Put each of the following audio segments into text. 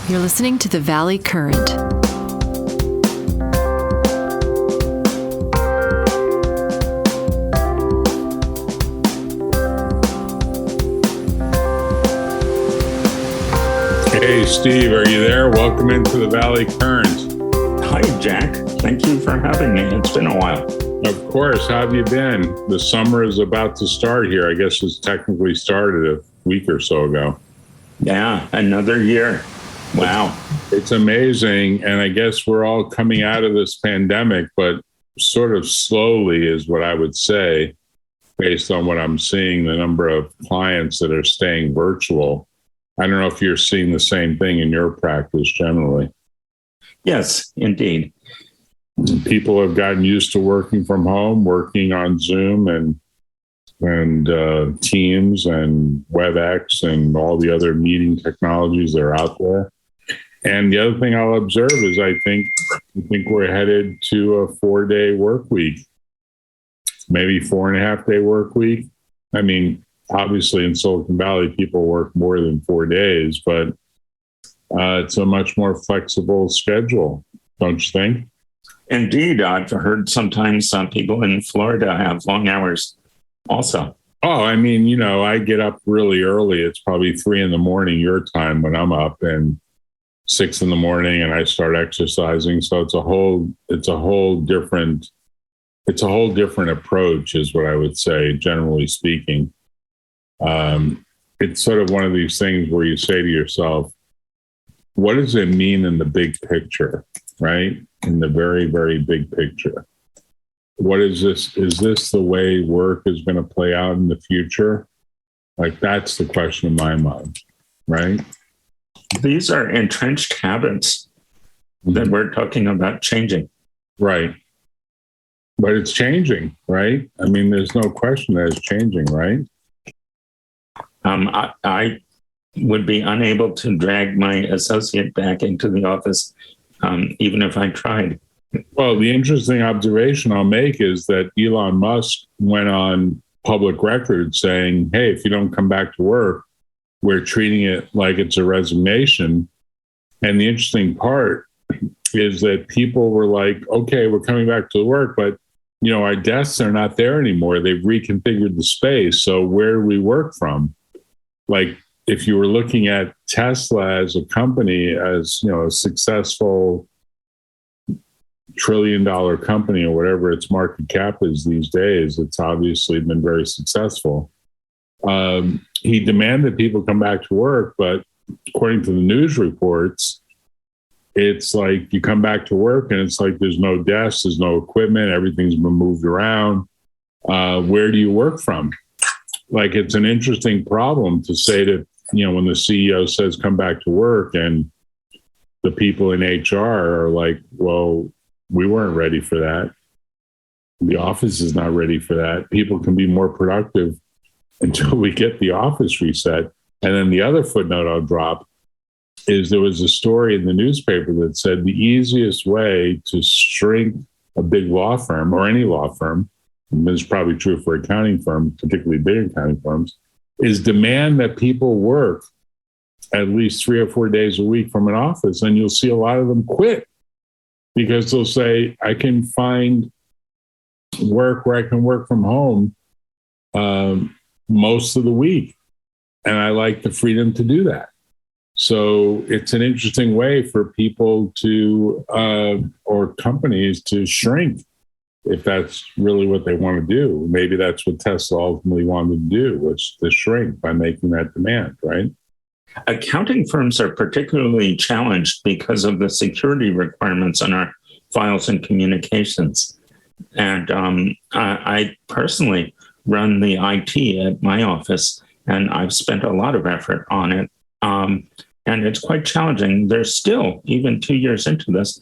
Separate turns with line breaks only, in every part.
You're listening to the Valley Current.
Hey, Steve, are you there? Welcome into the Valley Current.
Hi, Jack. Thank you for having me. It's been a while.
Of course. How have you been? The summer is about to start here. I guess it's technically started a week or so ago.
Yeah, another year. Wow.
It's amazing. And I guess we're all coming out of this pandemic, but sort of slowly is what I would say, based on what I'm seeing, the number of clients that are staying virtual. I don't know if you're seeing the same thing in your practice generally.
Yes, indeed.
People have gotten used to working from home, working on Zoom and Teams and WebEx and all the other meeting technologies that are out there. And the other thing I'll observe is I think we're headed to a 4-day work week, maybe 4.5-day work week. I mean, obviously in Silicon Valley, people work more than 4 days, but it's a much more flexible schedule, don't you think?
Indeed. I've heard sometimes some people in Florida have long hours also.
Oh, I mean, I get up really early. It's probably 3 a.m. your time when I'm up, and 6 a.m, and I start exercising. So it's a whole different approach is what I would say, generally speaking. It's sort of one of these things where you say to yourself, what does it mean in the big picture, right? In the very, very big picture. What is this? Is this the way work is going to play out in the future? Like, that's the question in my mind, right?
These are entrenched habits that we're talking about changing.
Right. But it's changing, right? I mean, there's no question that it's changing, right?
I would be unable to drag my associate back into the office, even if I tried.
Well, the interesting observation I'll make is that Elon Musk went on public record saying, hey, if you don't come back to work, we're treating it like it's a resignation. And the interesting part is that people were like, okay, we're coming back to work, but our desks are not there anymore. They've reconfigured the space. So where do we work from? Like, if you were looking at Tesla as a company, as a successful $1 trillion company or whatever its market cap is these days, it's obviously been very successful. He demanded people come back to work, but according to the news reports, it's like you come back to work and it's like there's no desks, there's no equipment, everything's been moved around. Where do you work from? Like, it's an interesting problem to say to, when the CEO says come back to work and the people in HR are like, well, we weren't ready for that. The office is not ready for that. People can be more productive until we get the office reset. And then the other footnote I'll drop is there was a story in the newspaper that said the easiest way to shrink a big law firm or any law firm, and this is probably true for accounting firms, particularly big accounting firms, is demand that people work at least 3 or 4 days a week from an office. And you'll see a lot of them quit because they'll say, I can find work where I can work from home most of the week. And I like the freedom to do that. So it's an interesting way for people to, or companies to shrink, if that's really what they want to do. Maybe that's what Tesla ultimately wanted to do, was to shrink by making that demand, right?
Accounting firms are particularly challenged because of the security requirements on our files and communications. And I personally run the IT at my office, and I've spent a lot of effort on it. And it's quite challenging. There's still, even 2 years into this,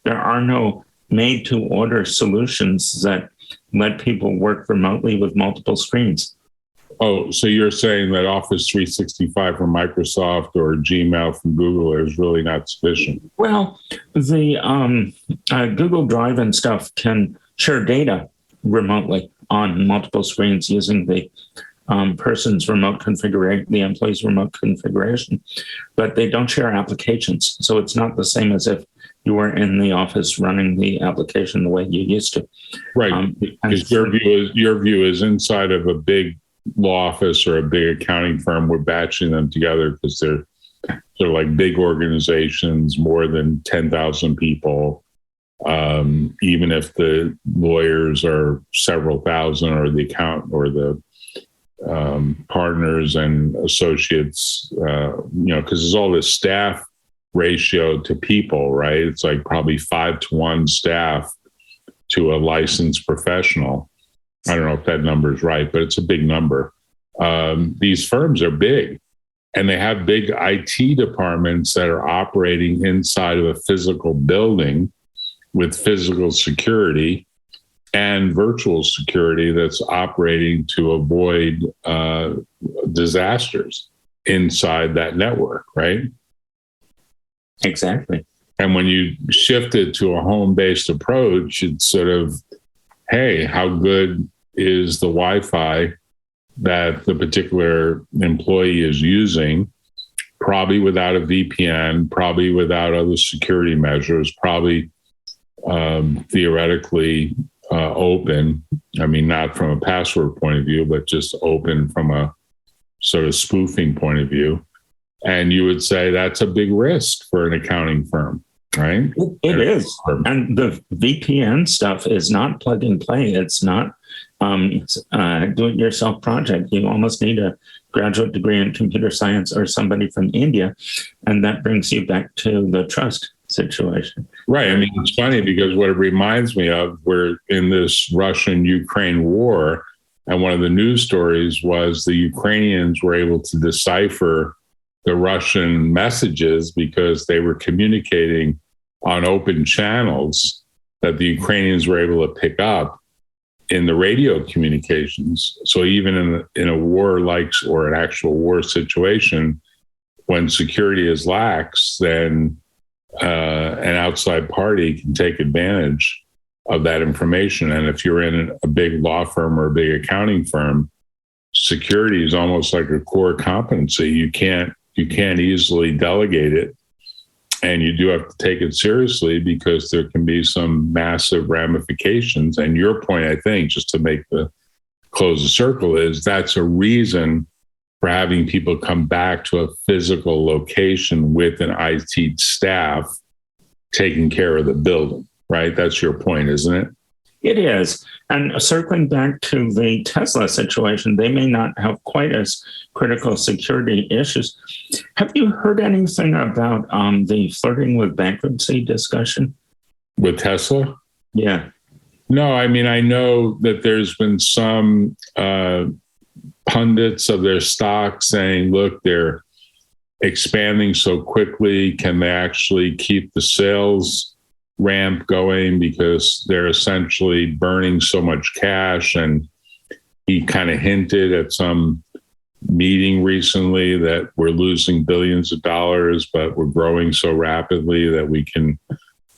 there are no made-to-order solutions that let people work remotely with multiple screens.
Oh, so you're saying that Office 365 from Microsoft or Gmail from Google is really not sufficient?
Well, the Google Drive and stuff can share data remotely on multiple screens using the person's remote configuration, the employee's remote configuration, but they don't share applications. So it's not the same as if you were in the office running the application the way you used to.
Right. Because your view is inside of a big law office or a big accounting firm, we're batching them together because they're like big organizations, more than 10,000 people. Even if the lawyers are several thousand, or the accountant or the partners and associates, because there's all this staff ratio to people, right? It's like probably 5-to-1 staff to a licensed professional. I don't know if that number is right, but it's a big number. These firms are big, and they have big IT departments that are operating inside of a physical building with physical security and virtual security that's operating to avoid disasters inside that network, right?
Exactly.
And when you shift it to a home-based approach, it's sort of, hey, how good is the Wi-Fi that the particular employee is using? Probably without a VPN, probably without other security measures, probably theoretically open. I mean, not from a password point of view, but just open from a sort of spoofing point of view. And you would say that's a big risk for an accounting firm, right?
It is. And the VPN stuff is not plug and play. It's not do-it-yourself project. You almost need a graduate degree in computer science or somebody from India. And that brings you back to the trust situation.
Right. I mean, it's funny because what it reminds me of, we're in this Russian-Ukraine war, and one of the news stories was the Ukrainians were able to decipher the Russian messages because they were communicating on open channels that the Ukrainians were able to pick up in the radio communications. So even in a war like, or an actual war situation, when security is lax, then an outside party can take advantage of that information. And if you're in a big law firm or a big accounting firm, security is almost like a core competency. You can't easily delegate it, and you do have to take it seriously because there can be some massive ramifications. And your point, I think, just to close the circle, is that's a reason for having people come back to a physical location with an IT staff taking care of the building, right? That's your point, isn't it?
It is. And circling back to the Tesla situation, they may not have quite as critical security issues. Have you heard anything about the flirting with bankruptcy discussion?
With Tesla?
Yeah.
No, I mean, I know that there's been some pundits of their stock saying, look, they're expanding so quickly. Can they actually keep the sales ramp going because they're essentially burning so much cash? And he kind of hinted at some meeting recently that we're losing billions of dollars, but we're growing so rapidly that we can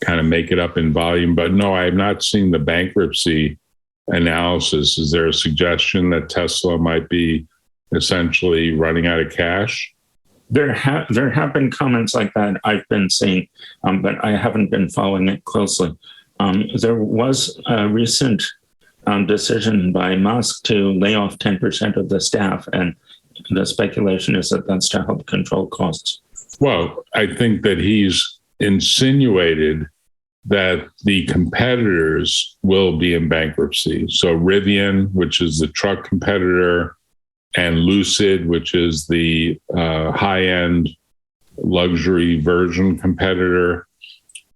kind of make it up in volume. But no, I have not seen the bankruptcy analysis. Is there a suggestion that Tesla might be essentially running out of cash?
There have been comments like that I've been seeing, but I haven't been following it closely. There was a recent decision by Musk to lay off 10% of the staff, and the speculation is that that's to help control costs.
Well, I think that he's insinuated that the competitors will be in bankruptcy. So Rivian, which is the truck competitor, and Lucid, which is the high-end luxury version competitor.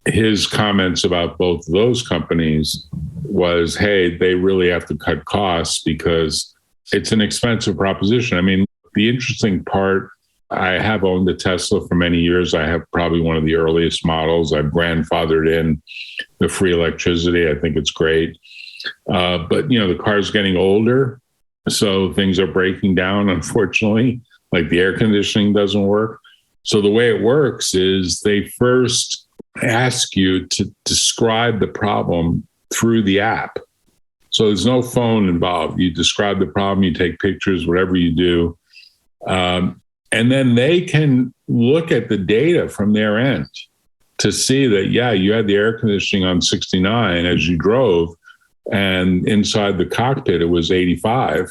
His comments about both of those companies was, hey, they really have to cut costs because it's an expensive proposition. I mean, the interesting part, I have owned a Tesla for many years. I have probably one of the earliest models. I've grandfathered in the free electricity. I think it's great. But, the car's getting older. So things are breaking down, unfortunately, like the air conditioning doesn't work. So the way it works is they first ask you to describe the problem through the app. So there's no phone involved. You describe the problem, you take pictures, whatever you do. And then they can look at the data from their end to see that, yeah, you had the air conditioning on 69 as you drove, and inside the cockpit, it was 85.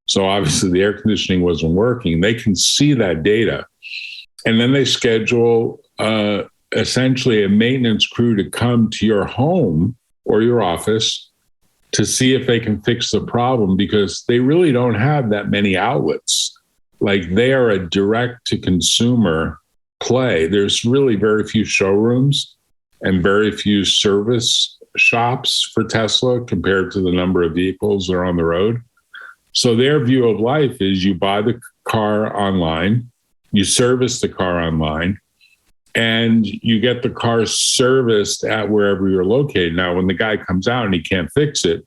So obviously the air conditioning wasn't working. They can see that data. And then they schedule essentially a maintenance crew to come to your home or your office to see if they can fix the problem, because they really don't have that many outlets. Like, they are a direct to consumer play. There's really very few showrooms and very few service shops for Tesla compared to the number of vehicles that are on the road. So their view of life is you buy the car online, you service the car online, and you get the car serviced at wherever you're located. Now, when the guy comes out and he can't fix it,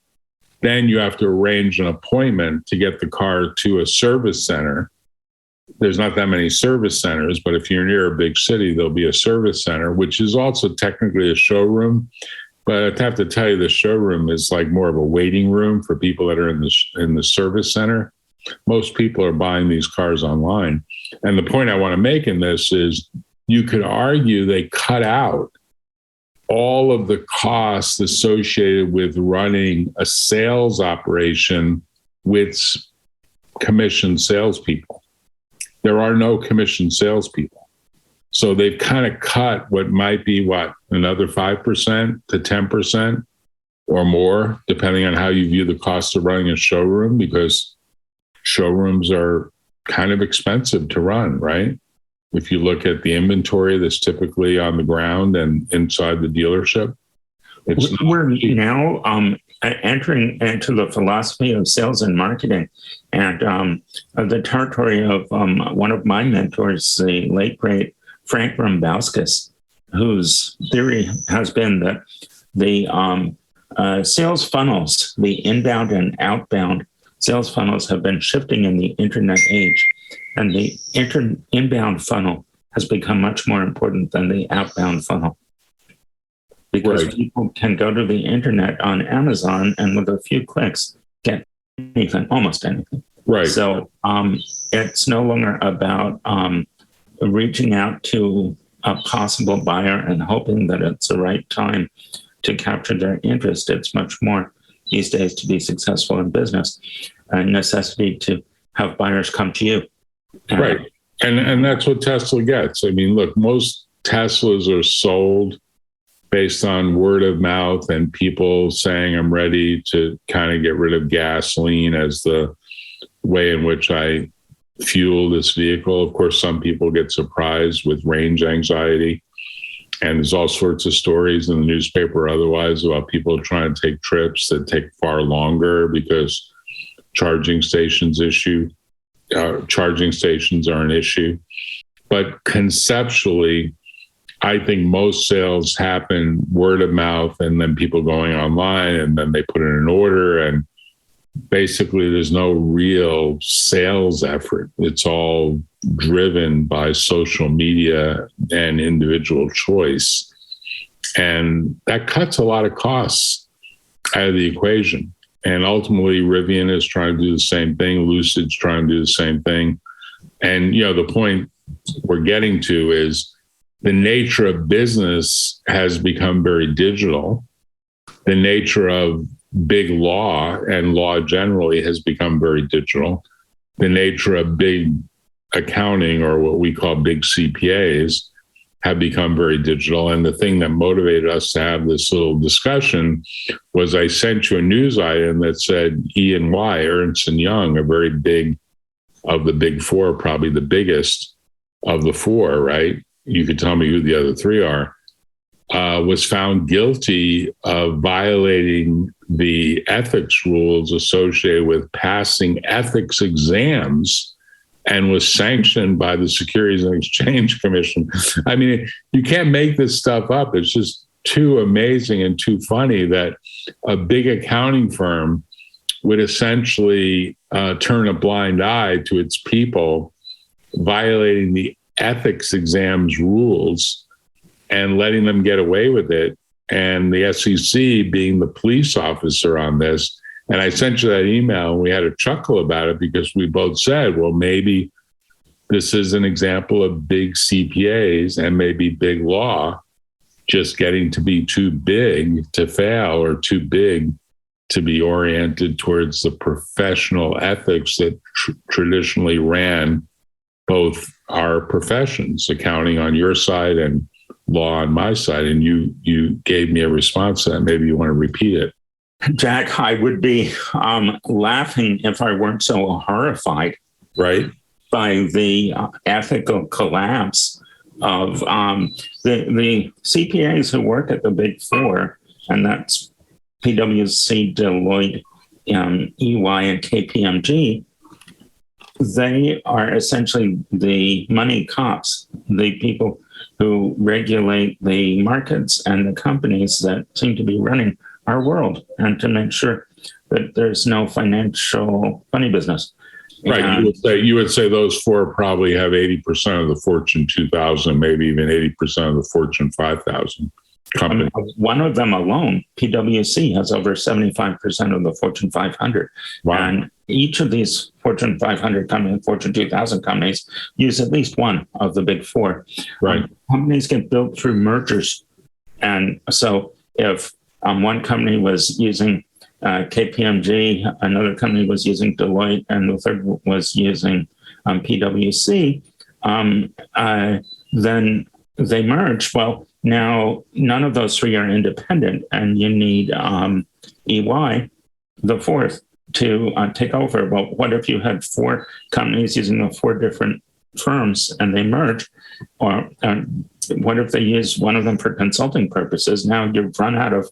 then you have to arrange an appointment to get the car to a service center. There's not that many service centers, but if you're near a big city, there'll be a service center, which is also technically a showroom. But I have to tell you, the showroom is like more of a waiting room for people that are in the service center. Most people are buying these cars online. And the point I want to make in this is, you could argue they cut out all of the costs associated with running a sales operation with commissioned salespeople. There are no commissioned salespeople. So they've kind of cut what might be, another 5% to 10% or more, depending on how you view the cost of running a showroom, because showrooms are kind of expensive to run, right? If you look at the inventory that's typically on the ground and inside the dealership,
we're now entering into the philosophy of sales and marketing, and the territory of one of my mentors, the late great Frank Rumbauskas, whose theory has been that the sales funnels, the inbound and outbound sales funnels, have been shifting in the internet age. And the inbound funnel has become much more important than the outbound funnel, because people can go to the internet on Amazon and with a few clicks get anything, almost anything.
Right.
So it's no longer about reaching out to a possible buyer and hoping that it's the right time to capture their interest. It's much more these days, to be successful in business, a necessity to have buyers come to you.
Right. And that's what Tesla gets. I mean, look, most Teslas are sold based on word of mouth and people saying, I'm ready to kind of get rid of gasoline as the way in which I fuel this vehicle. Of course, some people get surprised with range anxiety. And there's all sorts of stories in the newspaper or otherwise about people trying to take trips that take far longer because charging stations are an issue. But conceptually, I think most sales happen word of mouth, and then people going online, and then they put in an order, and basically there's no real sales effort. It's all driven by social media and individual choice. And that cuts a lot of costs out of the equation. And ultimately, Rivian is trying to do the same thing. Lucid's trying to do the same thing. And, the point we're getting to is the nature of business has become very digital. The nature of big law and law generally has become very digital. The nature of big accounting, or what we call big CPAs, have become very digital. And the thing that motivated us to have this little discussion was I sent you a news item that said E&Y, Ernst & Young, are very big of the big four, probably the biggest of the four, right? You could tell me who the other three are, was found guilty of violating the ethics rules associated with passing ethics exams, and was sanctioned by the Securities and Exchange Commission. I mean, you can't make this stuff up. It's just too amazing and too funny that a big accounting firm would essentially turn a blind eye to its people, violating the ethics exams rules and letting them get away with it. And the SEC, being the police officer on this, And I sent you that email, and we had a chuckle about it because we both said, well, maybe this is an example of big CPAs and maybe BigLaw just getting to be too big to fail or too big to be oriented towards the professional ethics that traditionally ran both our professions, accounting on your side and law on my side. And you gave me a response to that. Maybe you want to repeat it.
Jack, I would be laughing if I weren't so horrified,
right,
by the ethical collapse of the CPAs who work at the Big Four, and that's PwC, Deloitte, EY, and KPMG. They are essentially the money cops, the people who regulate the markets and the companies that seem to be running our world, and to make sure that there's no financial funny business.
Right. You would say those four probably have 80% of the Fortune 2000, maybe even 80% of the Fortune 5000 companies.
One of them alone, PwC, has over 75% of the Fortune 500.
Wow.
And each of these Fortune 500 companies, Fortune 2000 companies, use at least one of the Big Four.
Right.
Companies get built through mergers. And so if one company was using KPMG, another company was using Deloitte, and the third was using PwC, then they merged. Well, now none of those three are independent, and you need EY, the fourth, to take over. Well, what if you had four companies using the four different firms and they merge? Or what if they use one of them for consulting purposes? Now you've run out of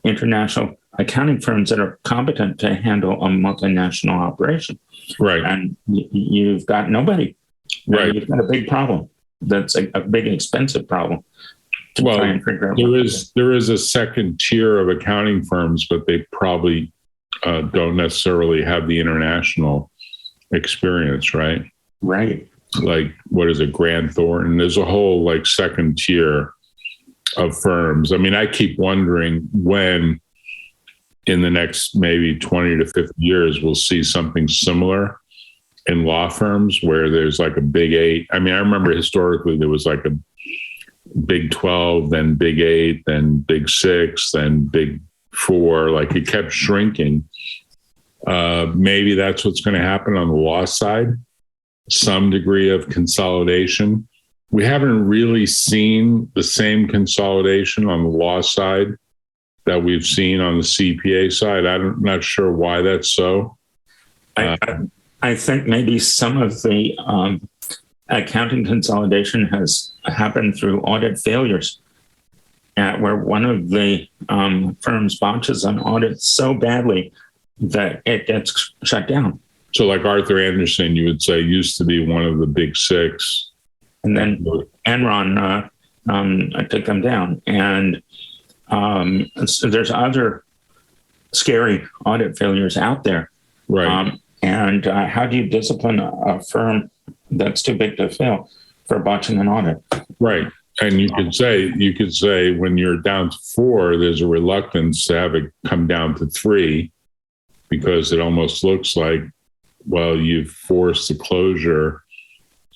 international accounting firms that are competent to handle a multinational operation.
Right.
And you've got nobody.
Right.
You've got a big problem. That's a big, expensive problem.
Well, there is a second tier of accounting firms, but they probably don't necessarily have the international experience, right?
Right.
Like, what is it, Grant Thornton? There's a whole like second tier of firms. I mean, I keep wondering when in the next maybe 20 to 50 years, we'll see something similar in law firms where there's like a big eight. I mean, I remember historically there was like a Big 12, then Big 8, then Big 6, then Big 4. Like it kept shrinking. Maybe that's what's going to happen on the law side. Some degree of consolidation. We haven't really seen the same consolidation on the law side that we've seen on the CPA side. I'm not sure why that's so.
I think maybe some of the accounting consolidation has happened through audit failures, where one of the firms botches an audit so badly that it gets shut down.
So like Arthur Andersen, you would say, used to be one of the Big Six.
And then Enron took them down. And so there's other scary audit failures out there.
Right.
And how do you discipline a firm that's too big to fail for botching an audit?
Right. And you could say when you're down to 4, there's a reluctance to have it come down to 3, because it almost looks like, well, you've forced the closure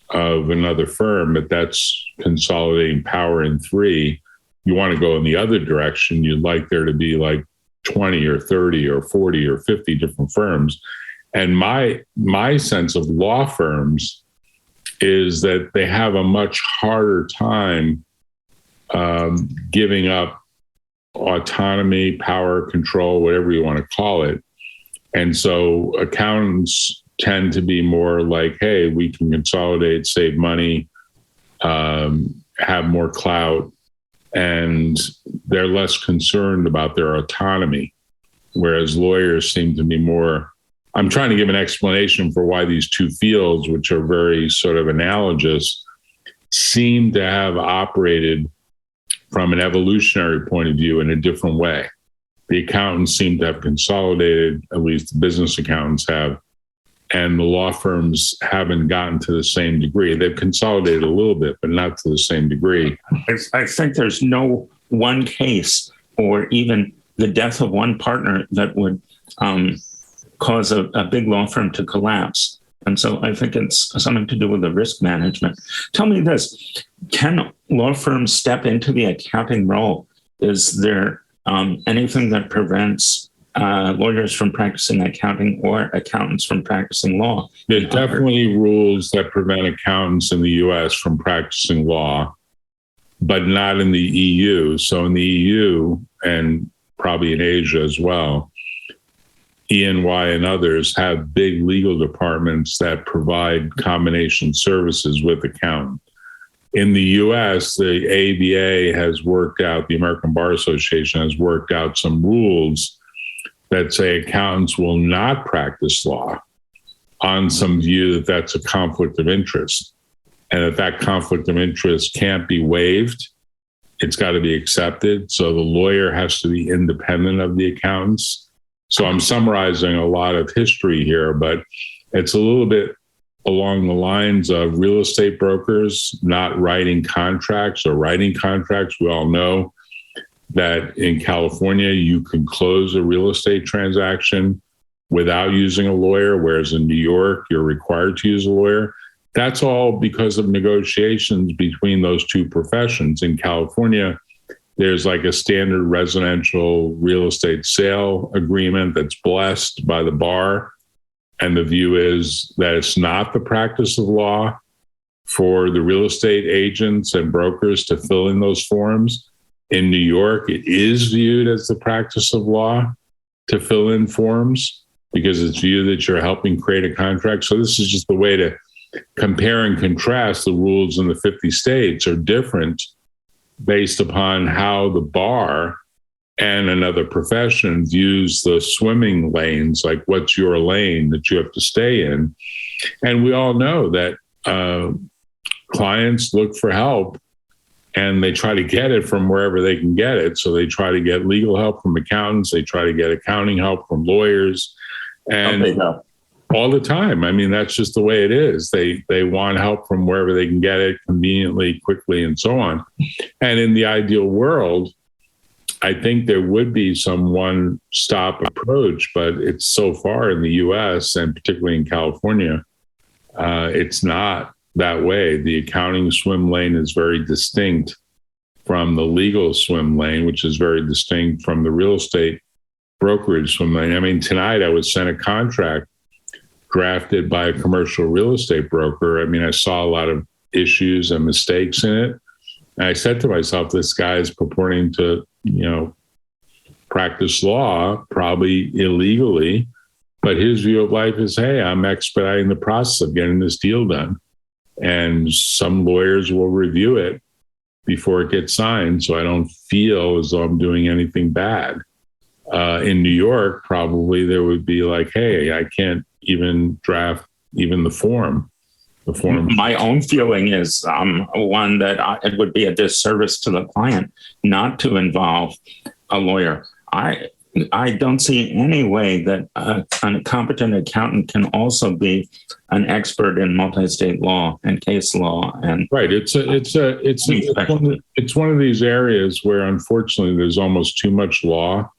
of another firm, but that's consolidating power in 3. You want to go in the other direction. You'd like there to be like 20 or 30 or 40 or 50 different firms. And my sense of law firms is that they have a much harder time giving up autonomy, power, control, whatever you want to call it. And so accountants tend to be more like, hey, we can consolidate, save money, have more clout, and they're less concerned about their autonomy. Whereas lawyers seem to be more, I'm trying to give an explanation for why these two fields, which are very sort of analogous, seem to have operated from an evolutionary point of view in a different way. The accountants seem to have consolidated, at least the business accountants have, and the law firms haven't gotten to the same degree. They've consolidated a little bit, but not to the same degree.
I think there's no one case or even the death of one partner that would cause a big law firm to collapse. And so I think it's something to do with the risk management. Tell me this, can law firms step into the accounting role? Is there anything that prevents lawyers from practicing accounting or accountants from practicing law?
There are definitely rules that prevent accountants in the U.S. from practicing law, but not in the EU. So in the EU, and probably in Asia as well, E&Y and others have big legal departments that provide combination services with accountants. In the U.S., the ABA has worked out, the American Bar Association has worked out some rules that say accountants will not practice law on some view that that's a conflict of interest, and that conflict of interest can't be waived. It's got to be accepted. So the lawyer has to be independent of the accountants. So I'm summarizing a lot of history here, but it's a little bit along the lines of real estate brokers not writing contracts or writing contracts. We all know that in California, you can close a real estate transaction without using a lawyer, whereas in New York, you're required to use a lawyer. That's all because of negotiations between those two professions. In California, there's like a standard residential real estate sale agreement that's blessed by the bar. And the view is that it's not the practice of law for the real estate agents and brokers to fill in those forms. In New York, it is viewed as the practice of law to fill in forms because it's viewed that you're helping create a contract. So this is just the way to compare and contrast. The rules in the 50 states are different based upon how the bar and another profession views the swimming lanes, like what's your lane that you have to stay in. And we all know that clients look for help and they try to get it from wherever they can get it. So they try to get legal help from accountants. They try to get accounting help from lawyers. And all the time. I mean, that's just the way it is. They want help from wherever they can get it conveniently, quickly, and so on. And in the ideal world, I think there would be some one-stop approach, but it's so far in the U.S. and particularly in California, it's not that way. The accounting swim lane is very distinct from the legal swim lane, which is very distinct from the real estate brokerage swim lane. I mean, tonight I was sent a contract drafted by a commercial real estate broker. I mean, I saw a lot of issues and mistakes in it. And I said to myself, this guy is purporting to, practice law, probably illegally, but his view of life is, hey, I'm expediting the process of getting this deal done. And some lawyers will review it before it gets signed, so I don't feel as though I'm doing anything bad. In New York, probably there would be like, hey, I can't even draft even the form.
My own feeling is one that it would be a disservice to the client not to involve a lawyer. I don't see any way that a competent accountant can also be an expert in multi-state law and case law. And
right, it's one of these areas where unfortunately there's almost too much law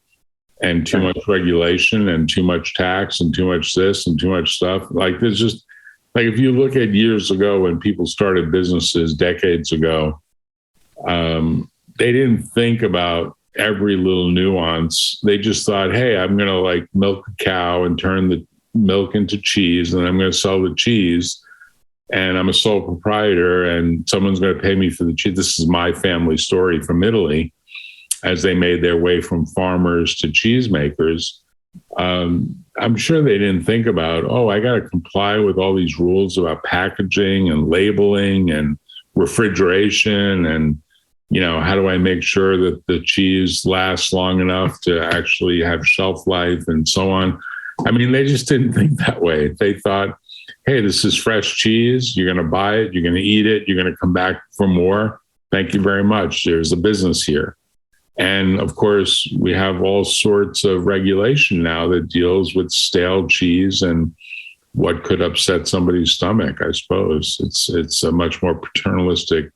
and too much regulation and too much tax and too much this and too much stuff. Like there's just like if you look at years ago when people started businesses decades ago, they didn't think about every little nuance. They just thought, hey, I'm going to like milk a cow and turn the milk into cheese, and I'm going to sell the cheese. And I'm a sole proprietor, and someone's going to pay me for the cheese. This is my family story from Italy, as they made their way from farmers to cheesemakers. I'm sure they didn't think about, I got to comply with all these rules about packaging and labeling and refrigeration and how do I make sure that the cheese lasts long enough to actually have shelf life and so on? I mean, they just didn't think that way. They thought, hey, this is fresh cheese. You're going to buy it. You're going to eat it. You're going to come back for more. Thank you very much. There's a business here. And of course, we have all sorts of regulation now that deals with stale cheese and what could upset somebody's stomach, I suppose. It's a much more paternalistic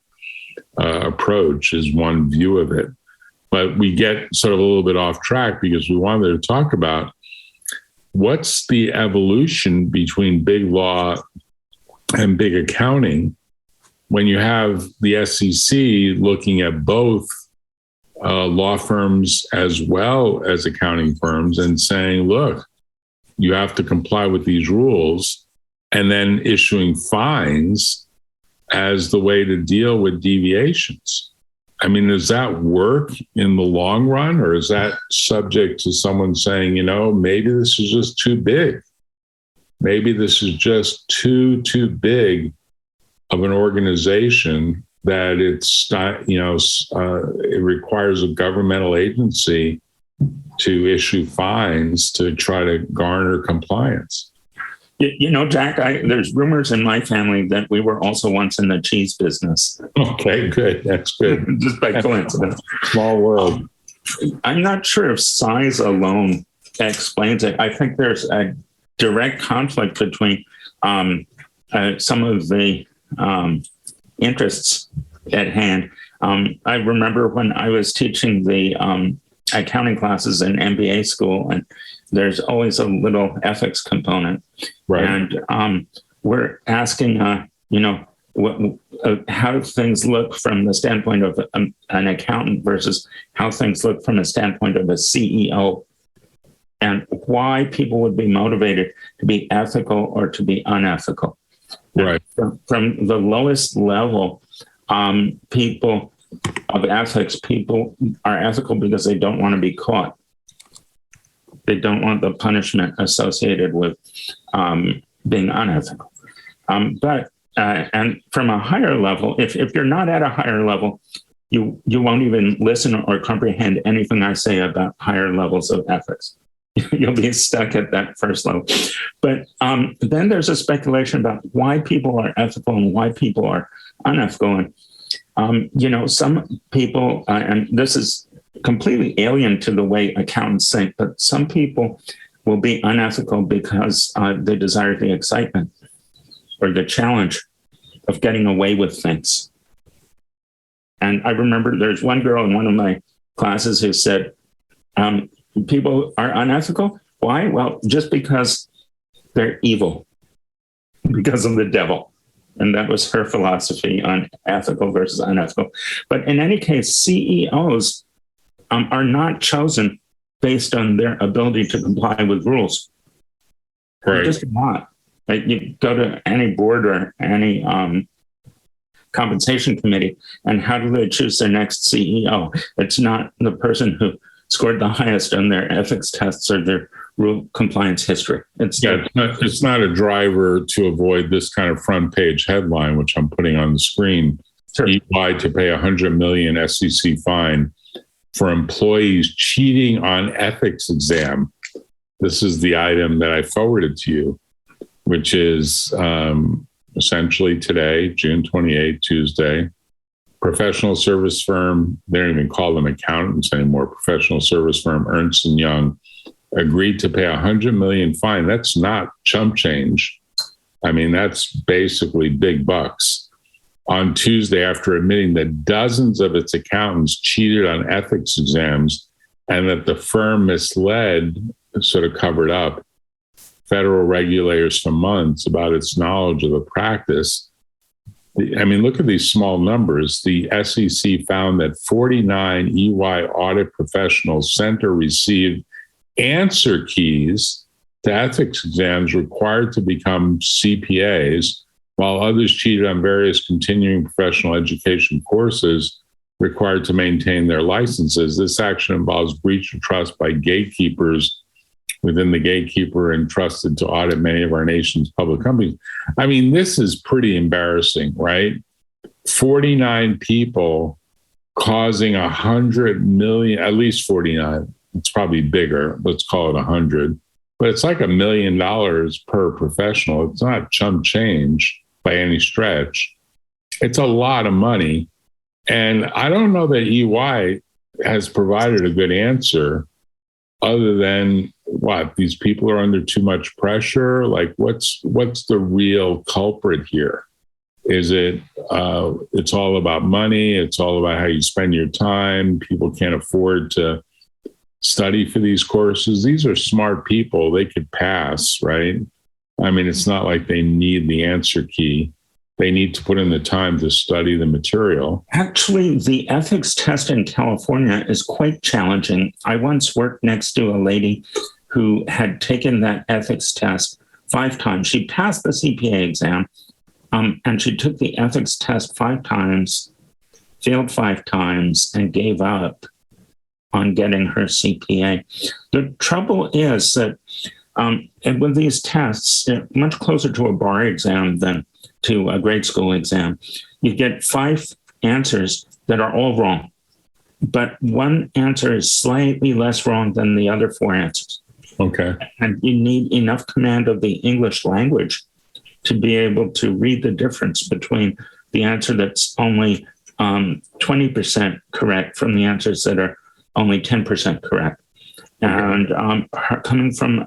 approach is one view of it. But we get sort of a little bit off track because we wanted to talk about what's the evolution between big law and big accounting when you have the SEC looking at both law firms as well as accounting firms and saying, look, you have to comply with these rules, and then issuing fines as the way to deal with deviations. I mean, does that work in the long run, or is that subject to someone saying, maybe this is just too big? Maybe this is just too big of an organization that it's not, it requires a governmental agency to issue fines to try to garner compliance.
Jack, there's rumors in my family that we were also once in the cheese business.
Okay, good. That's good.
Just by coincidence.
Small world.
I'm not sure if size alone explains it. I think there's a direct conflict between some of the interests at hand. I remember when I was teaching the accounting classes in MBA school, and there's always a little ethics component.
Right.
And we're asking, how things look from the standpoint of an accountant versus how things look from a standpoint of a CEO, and why people would be motivated to be ethical or to be unethical.
Right.
From the lowest level, people of ethics, people are ethical because they don't want to be caught. They don't want the punishment associated with being unethical. But from a higher level, if you're not at a higher level, you won't even listen or comprehend anything I say about higher levels of ethics. You'll be stuck at that first level. But then there's a speculation about why people are ethical and why people are unethical. And, some people, and this is completely alien to the way accountants think, but some people will be unethical because they desire the excitement or the challenge of getting away with things. And I remember there's one girl in one of my classes who said, people are unethical. Why? Well, just because they're evil, because of the devil. And that was her philosophy on ethical versus unethical. But in any case, CEOs are not chosen based on their ability to comply with rules.
Right.
They're just not. Like, you go to any board or any compensation committee, and how do they choose their next CEO? It's not the person who scored the highest on their ethics tests or their rule compliance history. It's
not a driver to avoid this kind of front page headline, which I'm putting on the screen.
Sure.
EY to pay $100 million SEC fine for employees cheating on ethics exam. This is the item that I forwarded to you, which is essentially today, June 28, Tuesday. Professional service firm, they don't even call them accountants anymore, professional service firm Ernst & Young agreed to pay $100 million fine. That's not chump change. I mean, that's basically big bucks. On Tuesday, after admitting that dozens of its accountants cheated on ethics exams and that the firm misled, sort of covered up, federal regulators for months about its knowledge of the practice. I mean, look at these small numbers. The SEC found that 49 EY audit professionals sent or received answer keys to ethics exams required to become CPAs, while others cheated on various continuing professional education courses required to maintain their licenses. This action involves breach of trust by gatekeepers within the gatekeeper entrusted to audit many of our nation's public companies. I mean, this is pretty embarrassing, right? 49 people causing 100 million, at least 49. It's probably bigger. Let's call it 100. But it's like $1 million per professional. It's not chump change by any stretch. It's a lot of money. And I don't know that EY has provided a good answer other than what, these people are under too much pressure? Like, what's the real culprit here? Is it, it's all about money? It's all about how you spend your time. People can't afford to study for these courses. These are smart people. They could pass, right? I mean, it's not like they need the answer key. They need to put in the time to study the material.
Actually, the ethics test in California is quite challenging. I once worked next to a lady who had taken that ethics test 5 times. She passed the CPA exam, and she took the ethics test 5 times, failed 5 times, and gave up on getting her CPA. The trouble is that with these tests, they're much closer to a bar exam than to a grade school exam. You get 5 answers that are all wrong, but one answer is slightly less wrong than the other 4 answers.
Okay.
And you need enough command of the English language to be able to read the difference between the answer that's only 20% correct from the answers that are only 10% correct. And coming from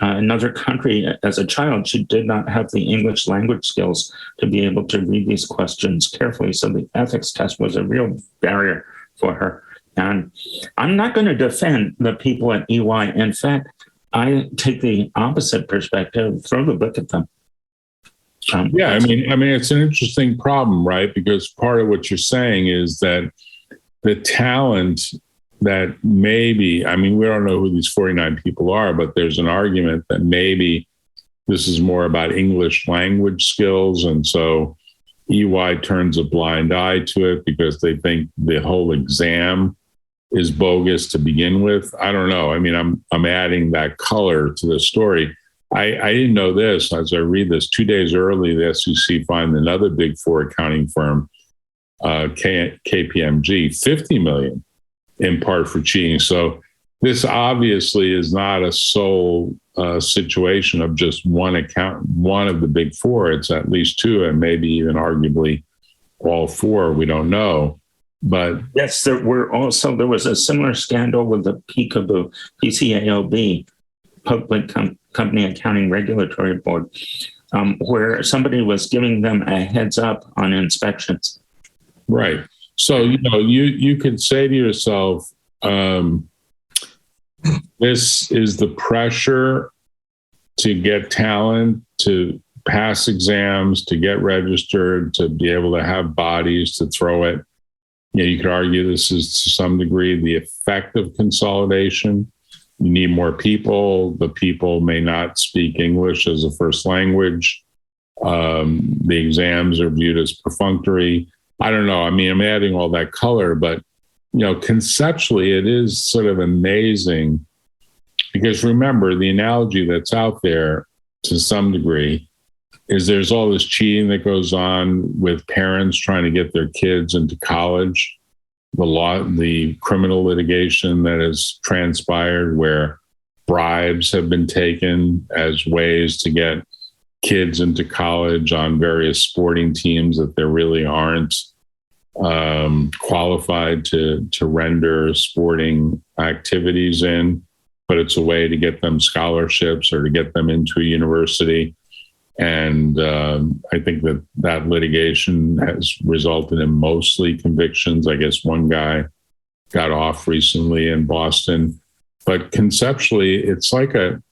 another country as a child, she did not have the English language skills to be able to read these questions carefully. So the ethics test was a real barrier for her. And I'm not going to defend the people at EY. In fact, I take the opposite perspective, throw the book at them.
Yeah, I mean, it's an interesting problem, right? Because part of what you're saying is that the talent that maybe, I mean, we don't know who these 49 people are, but there's an argument that maybe this is more about English language skills. And so EY turns a blind eye to it because they think the whole exam is bogus to begin with. I don't know. I mean, I'm adding that color to the story. I didn't know this. As I read this, 2 days early, the SEC fined another Big Four accounting firm, KPMG, $50 million in part for cheating. So this obviously is not a sole situation of just one of the Big Four. It's at least 2, and maybe even arguably all 4. We don't know. But
yes, there was a similar scandal with the PCAOB, Public Company Accounting Regulatory Board, where somebody was giving them a heads up on inspections.
Right. So, you could say to yourself, this is the pressure to get talent, to pass exams, to get registered, to be able to have bodies to throw it. You could argue this is to some degree the effect of consolidation. You need more people. The people may not speak English as a first language. The exams are viewed as perfunctory. I don't know. I mean, I'm adding all that color, but, conceptually, it is sort of amazing because remember, the analogy that's out there to some degree is there's all this cheating that goes on with parents trying to get their kids into college. The criminal litigation that has transpired where bribes have been taken as ways to get kids into college on various sporting teams that there really aren't qualified to render sporting activities in, but it's a way to get them scholarships or to get them into a university. And I think that litigation has resulted in mostly convictions. I guess one guy got off recently in Boston, but conceptually, it's like a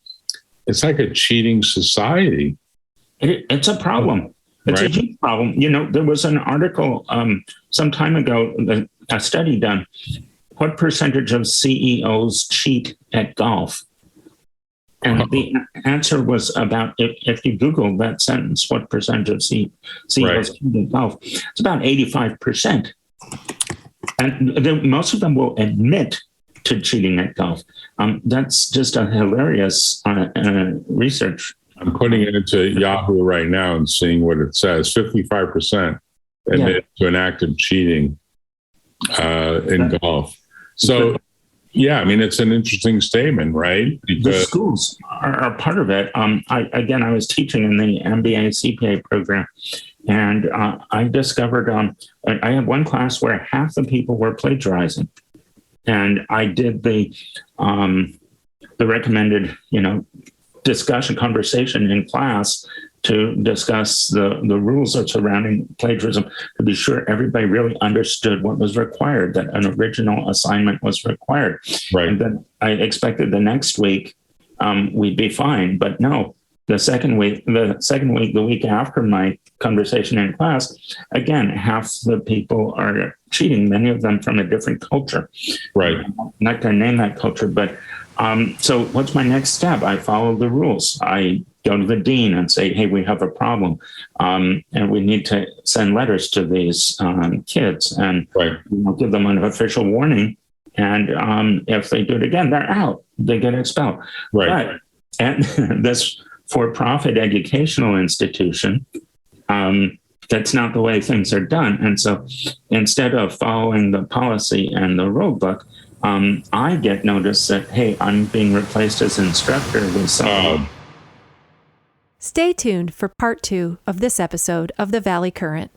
cheating society.
It's a problem. It's
right?
a huge problem. There was an article some time ago, a study done. What percentage of CEOs cheat at golf? And the answer was about, if you Google that sentence, what percentage of CEOs cheat at golf? It's about 85%. And most of them will admit to cheating at golf. That's just a hilarious research.
I'm putting it into Yahoo right now and seeing what it says. 55% admit to an act of cheating in golf. So, yeah, I mean, it's an interesting statement, right?
Because the schools are part of it. I was teaching in the MBA CPA program, and I discovered I had one class where half the people were plagiarizing, and I did the recommended, conversation in class, to discuss the rules of surrounding plagiarism to be sure everybody really understood what was required, that an original assignment was required.
Right.
And then I expected the next week we'd be fine, but no. The week after my conversation in class, again, half the people are cheating, many of them from a different culture.
Right.
I'm not going to name that culture, but so what's my next step? I follow the rules. I go to the dean and say, hey, we have a problem. And we need to send letters to these kids and give them an official warning. And if they do it again, they're out. They get expelled.
Right.
But at this for-profit educational institution, that's not the way things are done. And so instead of following the policy and the rule book, I get notice that, hey, I'm being replaced as instructor with someone.
Stay tuned for part 2 of this episode of The Valley Current.